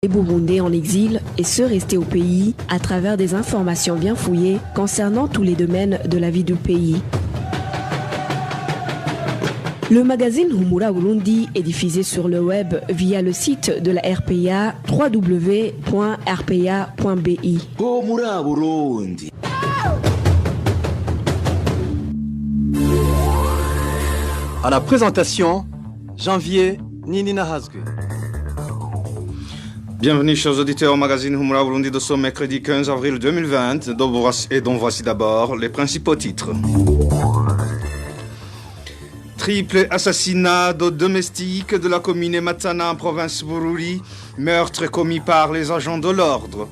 Les Burundais en exil et ceux restés au pays à travers des informations bien fouillées concernant tous les domaines de la vie du pays. Le magazine Humura Burundi est diffusé sur le web via le site de la RPA www.rpa.bi. Humura Burundi. À la présentation, Janvier Ninina Hazgue. Bienvenue chers auditeurs au magazine Humura Burundi de ce mercredi 15 avril 2020 et dont voici d'abord les principaux titres. Triple assassinat de domestique de la commune Matana en province Bururi, meurtre commis par les agents de l'ordre.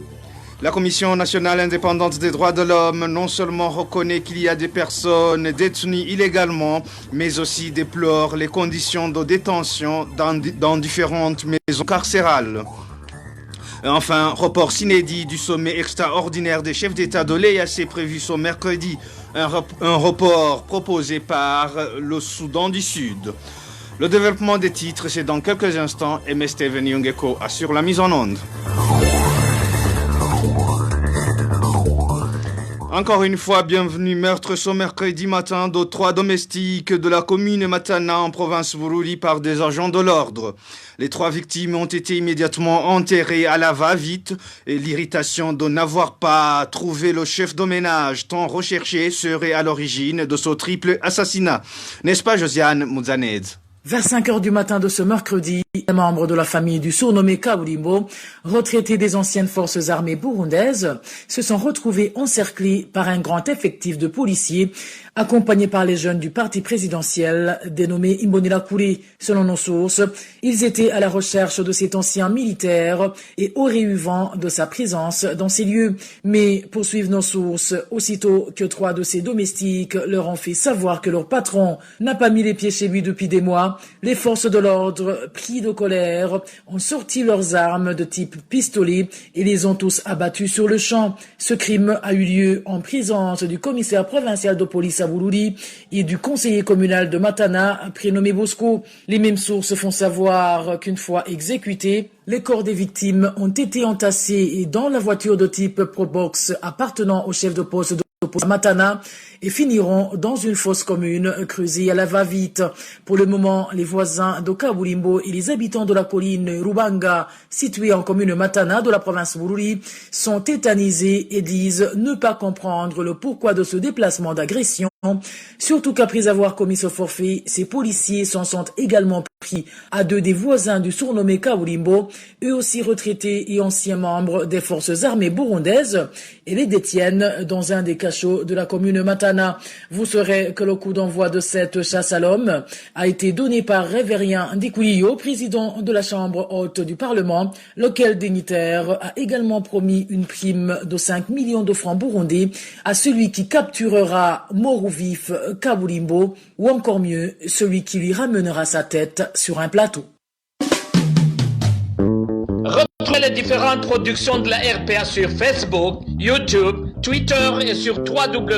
La Commission nationale indépendante des droits de l'homme non seulement reconnaît qu'il y a des personnes détenues illégalement, mais aussi déplore les conditions de détention dans différentes maisons carcérales. Enfin, report inédit du sommet extraordinaire des chefs d'État de l'EAC prévu ce mercredi. Un report proposé par le Soudan du Sud. Le développement des titres, c'est dans quelques instants et M. Steven Yungeko assure la mise en onde. Encore une fois, bienvenue. Meurtre ce mercredi matin de 3 domestiques de la commune Matana en province Bururi par des agents de l'ordre. Les 3 victimes ont été immédiatement enterrées à la va-vite et l'irritation de n'avoir pas trouvé le chef de ménage tant recherché serait à l'origine de ce triple assassinat. N'est-ce pas, Josiane Mouzaned? Vers 5 heures du matin de ce mercredi, les membres de la famille du surnommé Kaburimbo, retraités des anciennes forces armées burundaises, se sont retrouvés encerclés par un grand effectif de policiers, accompagnés par les jeunes du parti présidentiel dénommé Imbonerakure. Selon nos sources, ils étaient à la recherche de cet ancien militaire et auraient eu vent de sa présence dans ces lieux. Mais, poursuivent nos sources, aussitôt que 3 de ces domestiques leur ont fait savoir que leur patron n'a pas mis les pieds chez lui depuis des mois, les forces de l'ordre, pris de colère, ont sorti leurs armes de type pistolet et les ont tous abattus sur le champ. Ce crime a eu lieu en présence du commissaire provincial de police à Bururi et du conseiller communal de Matana, prénommé Bosco. Les mêmes sources font savoir qu'une fois exécutés, les corps des victimes ont été entassés dans la voiture de type Probox appartenant au chef de poste de Matana et finiront dans une fosse commune creusée à la va-vite. Pour le moment, les voisins de Kaburimbo et les habitants de la colline Rubanga, située en commune Matana de la province Bururi, sont tétanisés et disent ne pas comprendre le pourquoi de ce déplacement d'agression, surtout qu'après avoir commis ce forfait, ces policiers s'en sont également pris à 2 des voisins du surnommé Kaburimbo, eux aussi retraités et anciens membres des forces armées burundaises, et les détiennent dans un des cachots de la commune Matana. Vous saurez que le coup d'envoi de cette chasse à l'homme a été donné par Révérien Ndikuliyo, président de la Chambre haute du Parlement, lequel dignitaire a également promis une prime de 5 millions de francs burundais à celui qui capturera mort ou vif Kaburimbo, ou encore mieux, celui qui lui ramènera sa tête sur un plateau. Retrouvez les différentes productions de la RPA sur Facebook, YouTube, Twitter et sur www.rpa.bi.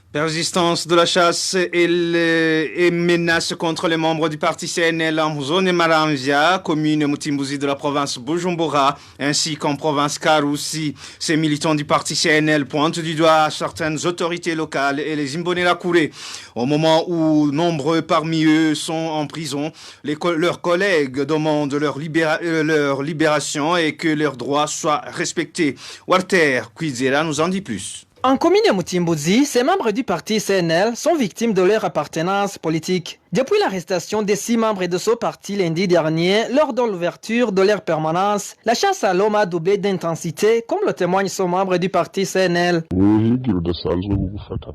Persistance de la chasse et menaces contre les membres du parti CNL en zone Maramvia, commune Mutimbuzi de la province Bujumbura, ainsi qu'en province Karusi. Ces militants du parti CNL pointent du doigt certaines autorités locales et les Imbonerakure. Au moment où nombreux parmi eux sont en prison, leurs collègues demandent leur libération et que leurs droits soient respectés. Walter Kwizera nous en dit plus. En commune Mutimbuzi, ces membres du parti CNL sont victimes de leur appartenance politique. Depuis l'arrestation des 6 membres de ce parti lundi dernier, lors de l'ouverture de leur permanence, la chasse à l'homme a doublé d'intensité, comme le témoignent ces membres du parti CNL.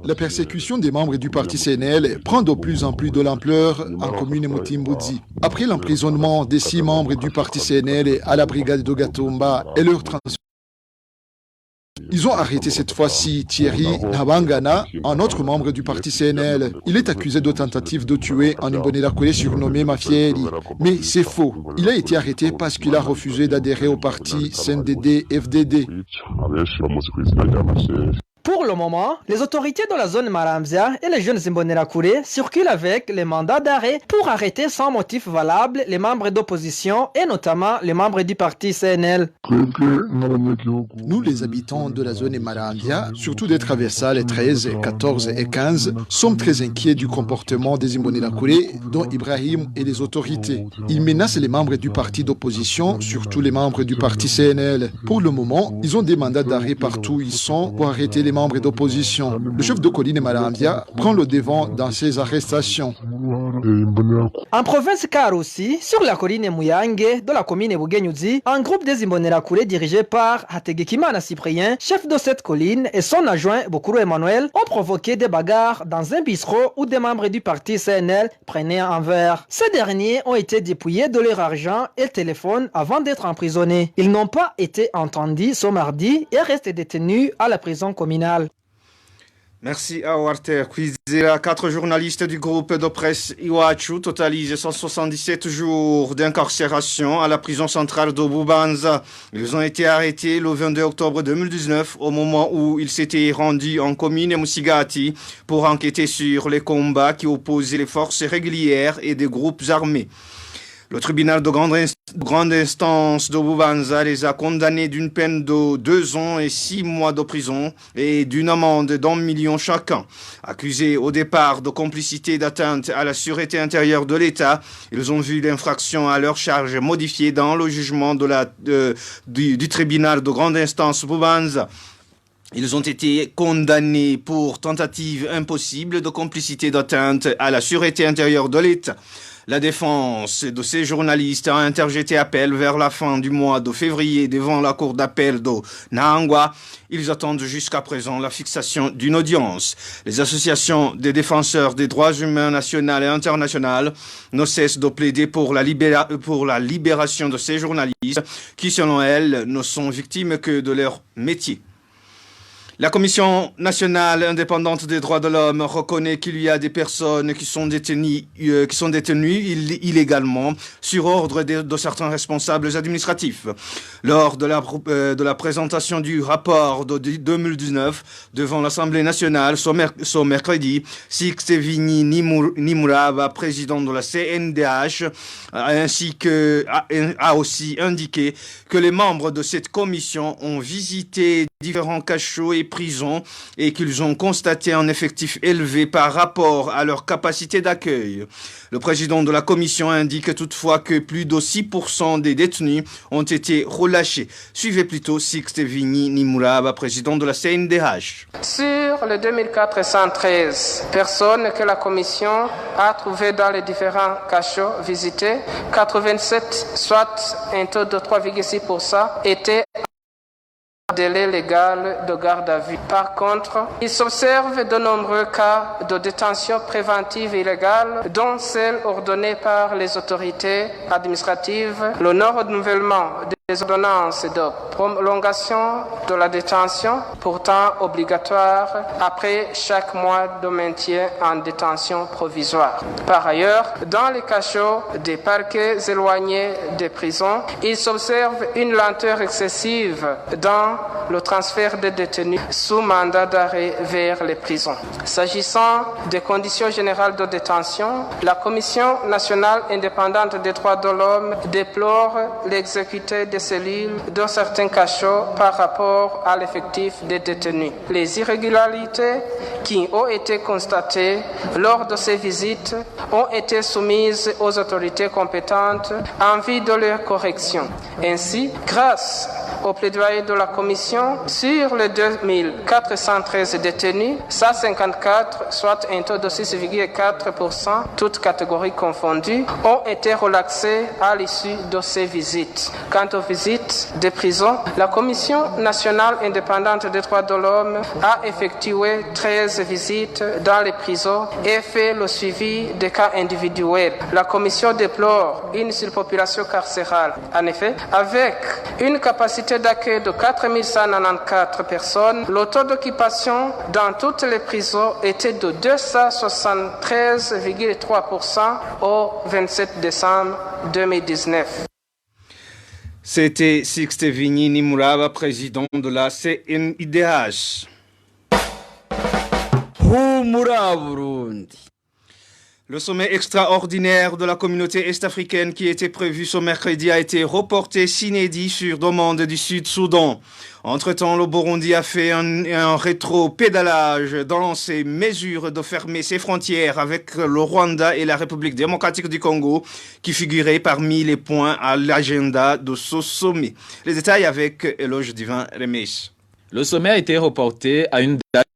La persécution des membres du parti CNL prend de plus en plus de l'ampleur en commune Mutimbuzi. Après l'emprisonnement des 6 membres du parti CNL à la brigade de Gatumba et leur transfert, ils ont arrêté cette fois-ci Thierry Nabangana, un autre membre du parti CNL. Il est accusé de tentative de tuer un Imbonerakure surnommé Mafieli. Mais c'est faux. Il a été arrêté parce qu'il a refusé d'adhérer au parti CNDD-FDD. Pour le moment, les autorités de la zone Marambia et les jeunes Imbonerakure circulent avec les mandats d'arrêt pour arrêter sans motif valable les membres d'opposition et notamment les membres du parti CNL. Nous, les habitants de la zone Marambia, surtout des traversales 13, 14 et 15, sommes très inquiets du comportement des Imbonerakure, dont Ibrahim et les autorités. Ils menacent les membres du parti d'opposition, surtout les membres du parti CNL. Pour le moment, ils ont des mandats d'arrêt partout où ils sont pour arrêter les membres d'opposition. Le chef de colline Marambia prend le devant dans ces arrestations. En province Karusi, sur la colline Muyange de la commune Bugenyuzi, un groupe des Imbonerakure dirigé par Hategekimana Cyprien, chef de cette colline, et son adjoint Bokuru Emmanuel ont provoqué des bagarres dans un bistrot où des membres du parti CNL prenaient un verre. Ces derniers ont été dépouillés de leur argent et téléphone avant d'être emprisonnés. Ils n'ont pas été entendus ce mardi et restent détenus à la prison communale. Merci à Walter Kwizera. 4 journalistes du groupe de presse Iwachu totalisent 177 jours d'incarcération à la prison centrale de Bubanza. Ils ont été arrêtés le 22 octobre 2019 au moment où ils s'étaient rendus en commune Musigati pour enquêter sur les combats qui opposaient les forces régulières et des groupes armés. Le tribunal de grande instance de Bubanza les a condamnés d'une peine de 2 ans et 6 mois de prison et d'une amende d'1 million chacun. Accusés au départ de complicité d'atteinte à la sûreté intérieure de l'État, ils ont vu l'infraction à leur charge modifiée dans le jugement du tribunal de grande instance Bubanza. Ils ont été condamnés pour tentative impossible de complicité d'atteinte à la sûreté intérieure de l'État. La défense de ces journalistes a interjeté appel vers la fin du mois de février devant la cour d'appel de Nahangwa. Ils attendent jusqu'à présent la fixation d'une audience. Les associations des défenseurs des droits humains nationales et internationales ne cessent de plaider pour la libération de ces journalistes qui, selon elles, ne sont victimes que de leur métier. La Commission nationale indépendante des droits de l'homme reconnaît qu'il y a des personnes qui sont détenues illégalement sur ordre de certains responsables administratifs. Lors de la présentation du rapport de 2019 devant l'Assemblée nationale ce mercredi, Sixtevini Nimuraba, président de la CNDH, a aussi indiqué que les membres de cette commission ont visité différents cachots et prisons et qu'ils ont constaté un effectif élevé par rapport à leur capacité d'accueil. Le président de la commission indique toutefois que plus de 6% des détenus ont été relâchés. Suivez plutôt Sixtevini Nimuraba, président de la CNDH. Sur les 2413 personnes que la commission a trouvées dans les différents cachots visités, 87, soit un taux de 3,6%, étaient délai légal de garde à vue. Par contre, il s'observe de nombreux cas de détention préventive illégale, dont celle ordonnée par les autorités administratives, le non-renouvellement des ordonnances de prolongation de la détention, pourtant obligatoire après chaque mois de maintien en détention provisoire. Par ailleurs, dans les cachots des parquets éloignés des prisons, il s'observe une lenteur excessive dans le transfert des détenus sous mandat d'arrêt vers les prisons. S'agissant des conditions générales de détention, la Commission nationale indépendante des droits de l'homme déplore l'exécuté des cellules dans certains cachots par rapport à l'effectif des détenus. Les irrégularités qui ont été constatées lors de ces visites ont été soumises aux autorités compétentes en vue de leur correction. Ainsi, grâce au plaidoyer de la Commission, sur les 2413 détenus, 154, soit un taux de 6,4%, toutes catégories confondues, ont été relaxés à l'issue de ces visites. Quant aux visites des prisons, la Commission nationale indépendante des droits de l'homme a effectué 13 visites dans les prisons et fait le suivi des cas individuels. La Commission déplore une surpopulation carcérale. En effet, avec une capacité d'accueil de 4194 personnes, le taux d'occupation dans toutes les prisons était de 273,3% au 27 décembre 2019. C'était Sixtevini Nimuraba, président de la CNIDH. humura Burundi. Le sommet extraordinaire de la communauté est-africaine qui était prévu ce mercredi a été reporté sine die sur demande du Sud-Soudan. Entre-temps, le Burundi a fait un rétro-pédalage dans ses mesures de fermer ses frontières avec le Rwanda et la République démocratique du Congo qui figuraient parmi les points à l'agenda de ce sommet. Les détails avec Éloge Divin Remesh. Le sommet a été reporté à une date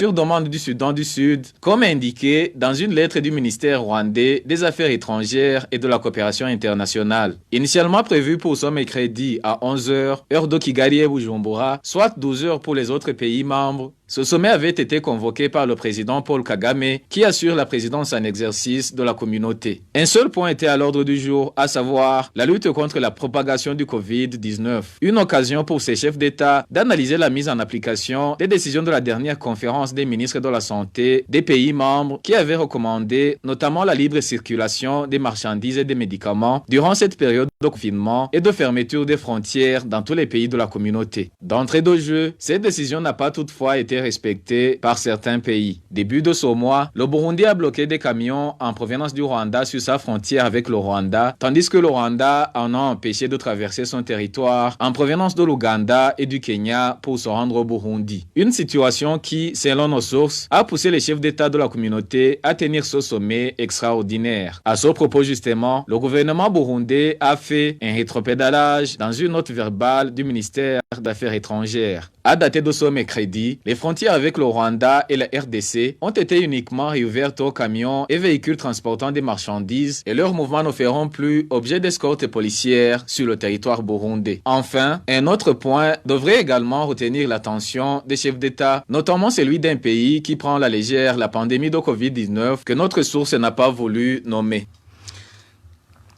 sur demande du Soudan du Sud, comme indiqué dans une lettre du ministère rwandais des Affaires étrangères et de la coopération internationale. Initialement prévu pour ce mercredi à 11h, heure de Kigali et Bujumbura, soit 12h pour les autres pays membres, ce sommet avait été convoqué par le président Paul Kagame, qui assure la présidence en exercice de la communauté. Un seul point était à l'ordre du jour, à savoir la lutte contre la propagation du Covid-19. Une occasion pour ces chefs d'État d'analyser la mise en application des décisions de la dernière conférence des ministres de la Santé des pays membres qui avaient recommandé notamment la libre circulation des marchandises et des médicaments durant cette période de confinement et de fermeture des frontières dans tous les pays de la communauté. D'entrée de jeu, cette décision n'a pas toutefois été respectée par certains pays. Début de ce mois, le Burundi a bloqué des camions en provenance du Rwanda sur sa frontière avec le Rwanda, tandis que le Rwanda en a empêché de traverser son territoire en provenance de l'Ouganda et du Kenya pour se rendre au Burundi. Une situation qui, selon nos sources, a poussé les chefs d'État de la communauté à tenir ce sommet extraordinaire. À ce propos justement, le gouvernement burundais a fait un rétropédalage dans une note verbale du ministère d'Affaires étrangères. À dater de ce mercredi, les frontières avec le Rwanda et la RDC ont été uniquement réouvertes aux camions et véhicules transportant des marchandises et leurs mouvements ne feront plus objet d'escorte policière sur le territoire burundais. Enfin, un autre point devrait également retenir l'attention des chefs d'État, notamment celui d'un pays qui prend à la légère la pandémie de Covid-19 que notre source n'a pas voulu nommer.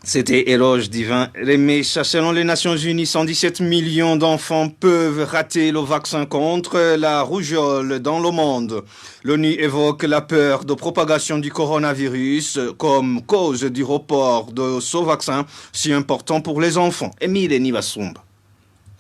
C'était Éloge Divin Remesh. Selon les Nations Unies, 117 millions d'enfants peuvent rater le vaccin contre la rougeole dans le monde. L'ONU évoque la peur de propagation du coronavirus comme cause du report de ce vaccin si important pour les enfants. Émile Nivasumba.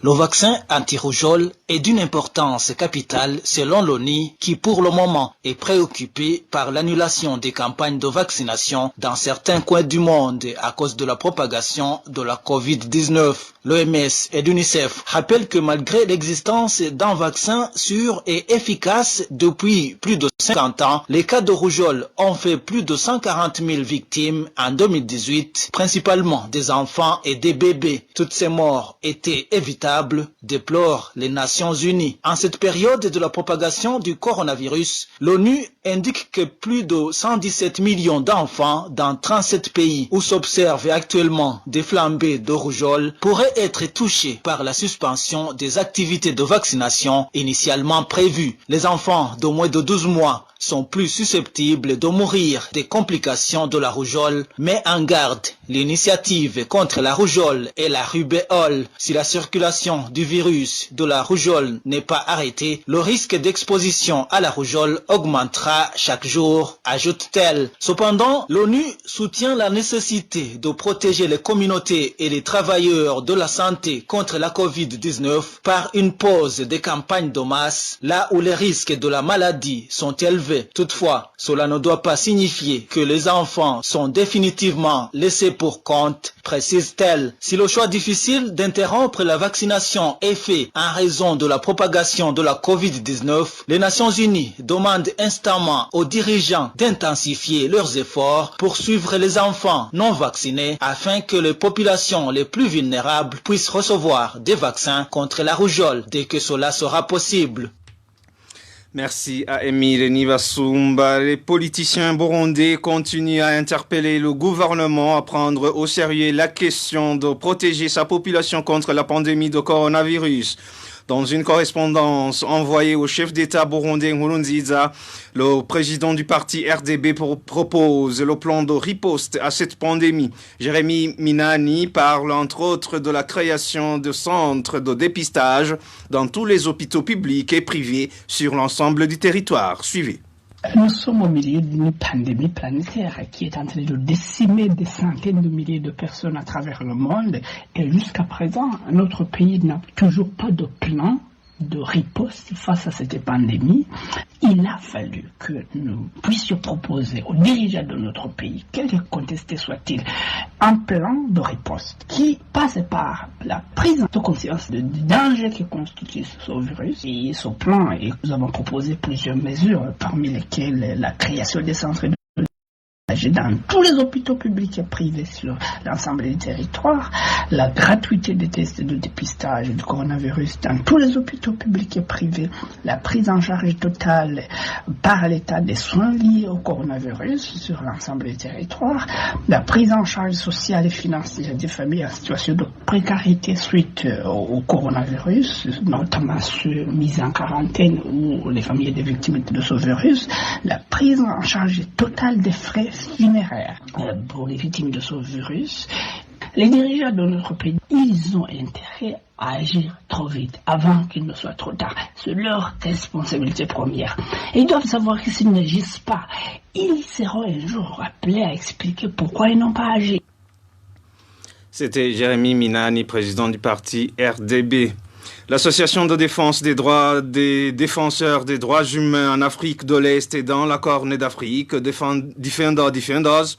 Le vaccin anti-rougeole est d'une importance capitale selon l'ONU qui pour le moment est préoccupée par l'annulation des campagnes de vaccination dans certains coins du monde à cause de la propagation de la Covid-19. L'OMS et l'UNICEF rappellent que malgré l'existence d'un vaccin sûr et efficace depuis plus de 50 ans, les cas de rougeole ont fait plus de 140 000 victimes en 2018, principalement des enfants et des bébés. Toutes ces morts étaient évitables, déplorent les Nations Unies. En cette période de la propagation du coronavirus, l'ONU indique que plus de 117 millions d'enfants dans 37 pays où s'observent actuellement des flambées de rougeole pourraient être touchés par la suspension des activités de vaccination initialement prévues. Les enfants de moins de 12 mois sont plus susceptibles de mourir des complications de la rougeole, mais en garde l'initiative contre la rougeole et la rubéole. Si la circulation du virus de la rougeole n'est pas arrêtée, le risque d'exposition à la rougeole augmentera chaque jour, ajoute-t-elle. Cependant, l'ONU soutient la nécessité de protéger les communautés et les travailleurs de la santé contre la Covid-19 par une pause des campagnes de masse, là où les risques de la maladie sont élevés. Toutefois, cela ne doit pas signifier que les enfants sont définitivement laissés pour compte, précise-t-elle. Si le choix difficile d'interrompre la vaccination est fait en raison de la propagation de la Covid-19, les Nations Unies demandent instamment aux dirigeants d'intensifier leurs efforts pour suivre les enfants non vaccinés afin que les populations les plus vulnérables puissent recevoir des vaccins contre la rougeole dès que cela sera possible. Merci à Émile Nivasumba. Les politiciens burundais continuent à interpeller le gouvernement à prendre au sérieux la question de protéger sa population contre la pandémie de coronavirus. Dans une correspondance envoyée au chef d'État burundais Nkurunziza, le président du parti RDB propose le plan de riposte à cette pandémie. Jérémy Minani parle entre autres de la création de centres de dépistage dans tous les hôpitaux publics et privés sur l'ensemble du territoire. Suivez. Nous sommes au milieu d'une pandémie planétaire qui est en train de décimer des centaines de milliers de personnes à travers le monde et jusqu'à présent, notre pays n'a toujours pas de plan de riposte face à cette pandémie, il a fallu que nous puissions proposer aux dirigeants de notre pays, quelque contesté soit-il, un plan de riposte qui passe par la prise de conscience du danger que constitue ce virus. Et ce plan, nous avons proposé plusieurs mesures, parmi lesquelles la création des centres de dans tous les hôpitaux publics et privés sur l'ensemble du territoire, la gratuité des tests de dépistage du coronavirus dans tous les hôpitaux publics et privés, la prise en charge totale par l'État des soins liés au coronavirus sur l'ensemble du territoire, la prise en charge sociale et financière des familles en situation de précarité suite au coronavirus, notamment ceux mis en quarantaine ou les familles des victimes de ce virus, la prise en charge totale des frais funéraires pour les victimes de ce virus. Les dirigeants de notre pays, ils ont intérêt à agir trop vite, avant qu'il ne soit trop tard. C'est leur responsabilité première. Et ils doivent savoir que s'ils n'agissent pas, ils seront un jour appelés à expliquer pourquoi ils n'ont pas agi. C'était Jérémy Minani, président du parti RDB. L'association de défense des droits des défenseurs des droits humains en Afrique de l'Est et dans la Corne d'Afrique, Defenders,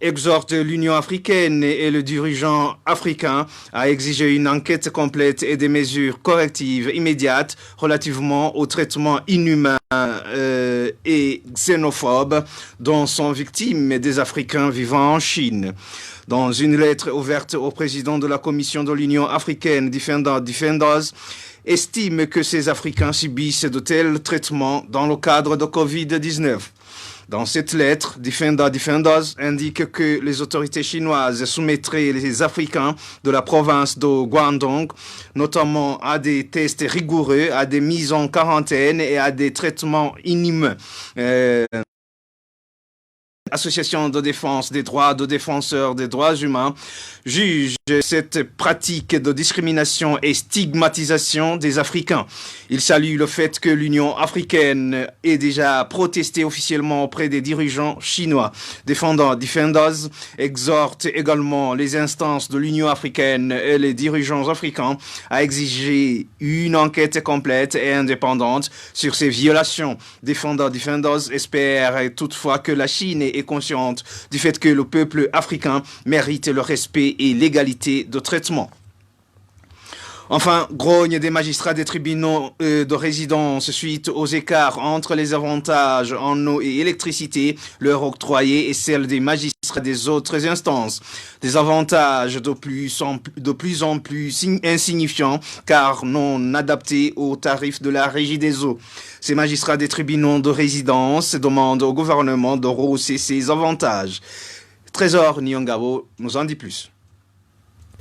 exhorte l'Union africaine et le dirigeant africain à exiger une enquête complète et des mesures correctives immédiates relativement au traitement inhumain et xénophobe dont sont victimes des Africains vivant en Chine. Dans une lettre ouverte au président de la Commission de l'Union africaine, Defenders estime que ces Africains subissent de tels traitements dans le cadre de Covid-19. Dans cette lettre, Defenders indique que les autorités chinoises soumettraient les Africains de la province de Guangdong, notamment à des tests rigoureux, à des mises en quarantaine et à des traitements inhumains. Association de défense des droits de défenseurs des droits humains juge cette pratique de discrimination et stigmatisation des Africains. Il salue le fait que l'Union africaine ait déjà protesté officiellement auprès des dirigeants chinois. Defenders exhorte également les instances de l'Union africaine et les dirigeants africains à exiger une enquête complète et indépendante sur ces violations. Defenders espère toutefois que la Chine est consciente du fait que le peuple africain mérite le respect et l'égalité de traitement. Enfin, grogne des magistrats des tribunaux de résidence suite aux écarts entre les avantages en eau et électricité leur octroyés et celles des magistrats des autres instances. Des avantages de plus en plus insignifiants car non adaptés aux tarifs de la Régie des eaux. Ces magistrats des tribunaux de résidence demandent au gouvernement de rehausser ces avantages. Trésor Nyongabo nous en dit plus.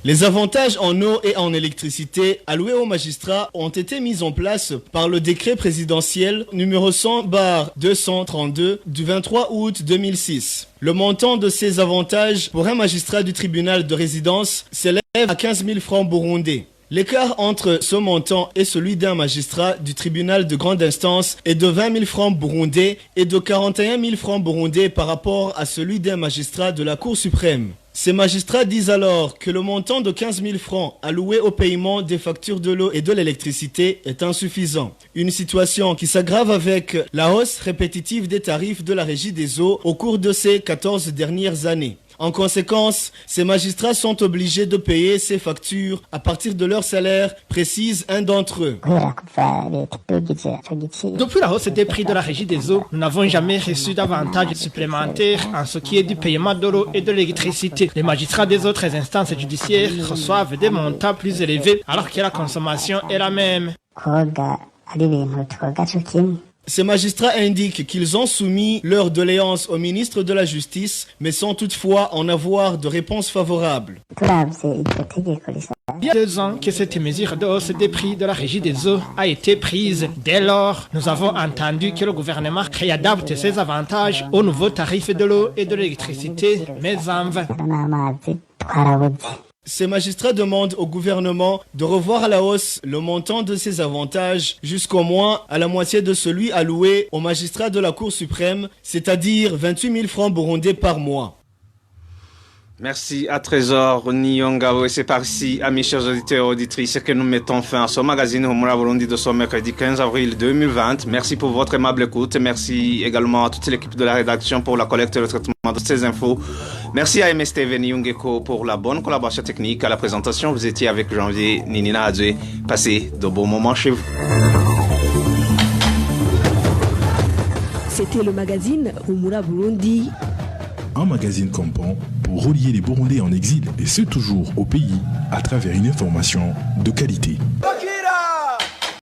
Les avantages en eau et en électricité alloués aux magistrats ont été mis en place par le décret présidentiel numéro 100/232 du 23 août 2006. Le montant de ces avantages pour un magistrat du tribunal de résidence s'élève à 15 000 francs burundais. L'écart entre ce montant et celui d'un magistrat du tribunal de grande instance est de 20 000 francs burundais et de 41 000 francs burundais par rapport à celui d'un magistrat de la Cour suprême. Ces magistrats disent alors que le montant de 15 000 francs alloué au paiement des factures de l'eau et de l'électricité est insuffisant. Une situation qui s'aggrave avec la hausse répétitive des tarifs de la Régie des eaux au cours de ces 14 dernières années. En conséquence, ces magistrats sont obligés de payer ces factures à partir de leur salaire, précise un d'entre eux. Depuis la hausse des prix de la Régie des eaux, nous n'avons jamais reçu d'avantages supplémentaires en ce qui est du paiement de l'eau et de l'électricité. Les magistrats des autres instances judiciaires reçoivent des montants plus élevés alors que la consommation est la même. Ces magistrats indiquent qu'ils ont soumis leur doléance au ministre de la Justice, mais sans toutefois en avoir de réponse favorable. Il y a 2 ans que cette mesure de hausse des prix de la Régie des eaux a été prise. Dès lors, nous avons entendu que le gouvernement réadapte ses avantages aux nouveaux tarifs de l'eau et de l'électricité, mais en vain. Ces magistrats demandent au gouvernement de revoir à la hausse le montant de ces avantages jusqu'au moins à la moitié de celui alloué aux magistrats de la Cour suprême, c'est-à-dire 28 000 francs burundais par mois. Merci à Trésor Nyongabo. Et c'est par-ci, amis chers auditeurs et auditrices, que nous mettons fin à ce magazine Humura Burundi de ce mercredi 15 avril 2020. Merci pour votre aimable écoute. Merci également à toute l'équipe de la rédaction pour la collecte et le traitement de ces infos. Merci à MSTV Nyungeko pour la bonne collaboration technique. À la présentation, vous étiez avec Janvier Ninina Adjé. Passez de bons moments chez vous. C'était le magazine Humura Burundi. Un magazine comptant pour relier les Burundais en exil et ceux toujours au pays à travers une information de qualité.